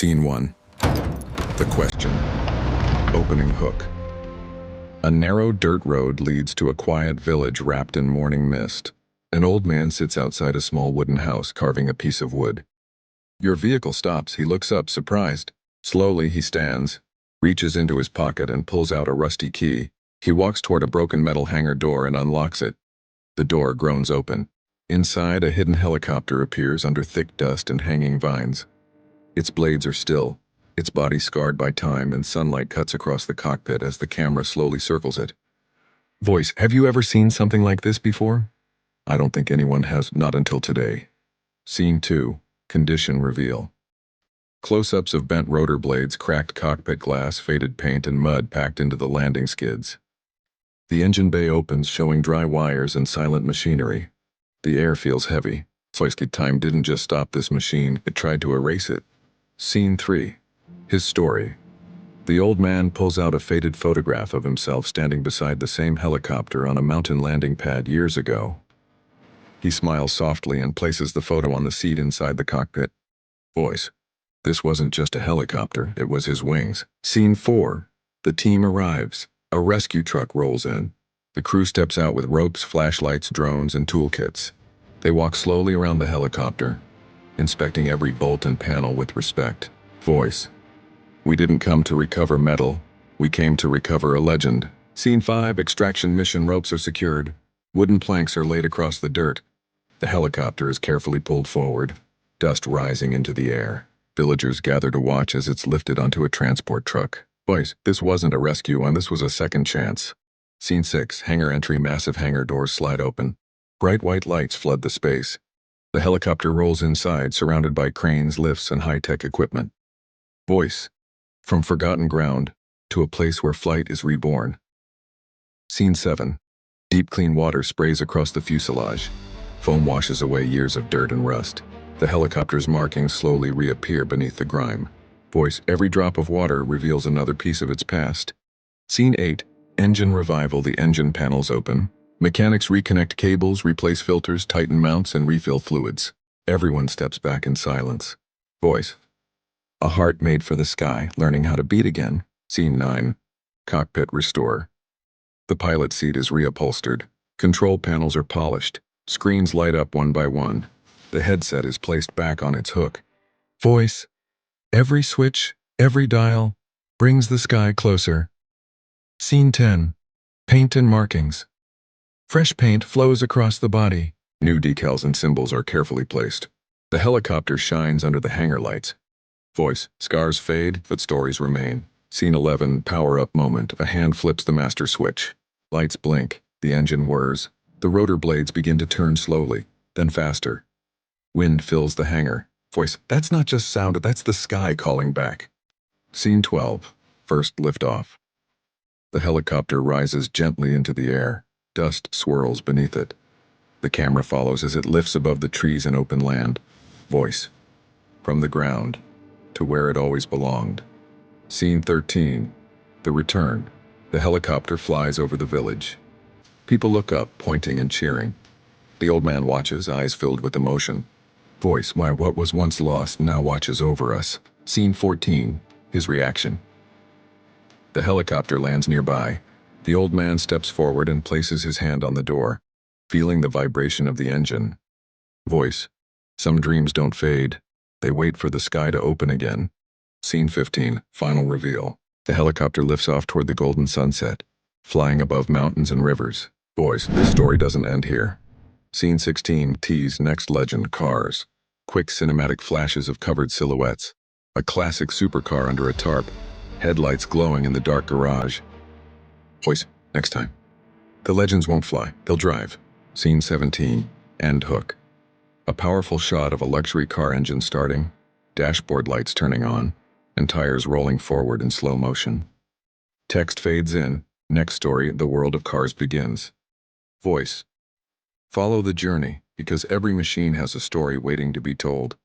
Scene 1. The question. Opening hook. A narrow dirt road leads to a quiet village wrapped in morning mist. An old man sits outside a small wooden house carving a piece of wood. Your vehicle stops. He looks up, surprised. Slowly he stands, reaches into his pocket and pulls out a rusty key. He walks toward a broken metal hangar door and unlocks it. The door groans open. Inside, a hidden helicopter appears under thick dust and hanging vines. Its blades are still, its body scarred by time, and sunlight cuts across the cockpit as the camera slowly circles it. Voice: have you ever seen something like this before? I don't think anyone has, not until today. Scene 2. Condition reveal. Close-ups of bent rotor blades, cracked cockpit glass, faded paint, and mud packed into the landing skids. The engine bay opens, showing dry wires and silent machinery. The air feels heavy. Time didn't just stop this machine, it tried to erase it. Scene 3. His story. The old man pulls out a faded photograph of himself standing beside the same helicopter on a mountain landing pad years ago. He smiles softly and places the photo on the seat inside the cockpit. Voice: this wasn't just a helicopter, it was his wings. Scene 4. The team arrives. A rescue truck rolls in. The crew steps out with ropes, flashlights, drones, and toolkits. They walk slowly around the helicopter, inspecting every bolt and panel with respect. Voice: we didn't come to recover metal, we came to recover a legend. Scene 5. Extraction mission. Ropes are secured. Wooden planks are laid across the dirt. The helicopter is carefully pulled forward, dust rising into the air. Villagers gather to watch as it's lifted onto a transport truck. Voice: this wasn't a rescue one, this was a second chance. Scene 6. Hangar entry. Massive hangar doors slide open. Bright white lights flood the space. The helicopter rolls inside, surrounded by cranes, lifts, and high-tech equipment. Voice: from forgotten ground to a place where flight is reborn. Scene 7. Deep clean water sprays across the fuselage. Foam washes away years of dirt and rust. The helicopter's markings slowly reappear beneath the grime. Voice: every drop of water reveals another piece of its past. Scene 8. Engine revival. The engine panels open. Mechanics reconnect cables, replace filters, tighten mounts, and refill fluids. Everyone steps back in silence. Voice: a heart made for the sky, learning how to beat again. Scene 9. Cockpit restore. The pilot seat is reupholstered. Control panels are polished. Screens light up one by one. The headset is placed back on its hook. Voice: every switch, every dial, brings the sky closer. Scene 10. Paint and markings. Fresh paint flows across the body. New decals and symbols are carefully placed. The helicopter shines under the hangar lights. Voice: scars fade, but stories remain. Scene 11. Power-up moment. A hand flips the master switch. Lights blink. The engine whirs. The rotor blades begin to turn slowly, then faster. Wind fills the hangar. Voice: that's not just sound, that's the sky calling back. Scene 12. First liftoff. The helicopter rises gently into the air. Dust swirls beneath it. The camera follows as it lifts above the trees and open land. Voice: from the ground to where it always belonged. Scene 13. The return. The helicopter flies over the village. People look up, pointing and cheering. The old man watches, eyes filled with emotion. Voice: why, what was once lost now watches over us. Scene 14. His reaction. The helicopter lands nearby. The old man steps forward and places his hand on the door, feeling the vibration of the engine. Voice: some dreams don't fade. They wait for the sky to open again. Scene 15. Final reveal. The helicopter lifts off toward the golden sunset, flying above mountains and rivers. Voice: this story doesn't end here. Scene 16. Tease next legend. Cars. Quick cinematic flashes of covered silhouettes. A classic supercar under a tarp. Headlights glowing in the dark garage. Voice: next time. The legends won't fly, they'll drive. Scene 17. End hook. A powerful shot of a luxury car engine starting, dashboard lights turning on, and tires rolling forward in slow motion. Text fades in. Next story, the world of cars begins. Voice: follow the journey, because every machine has a story waiting to be told.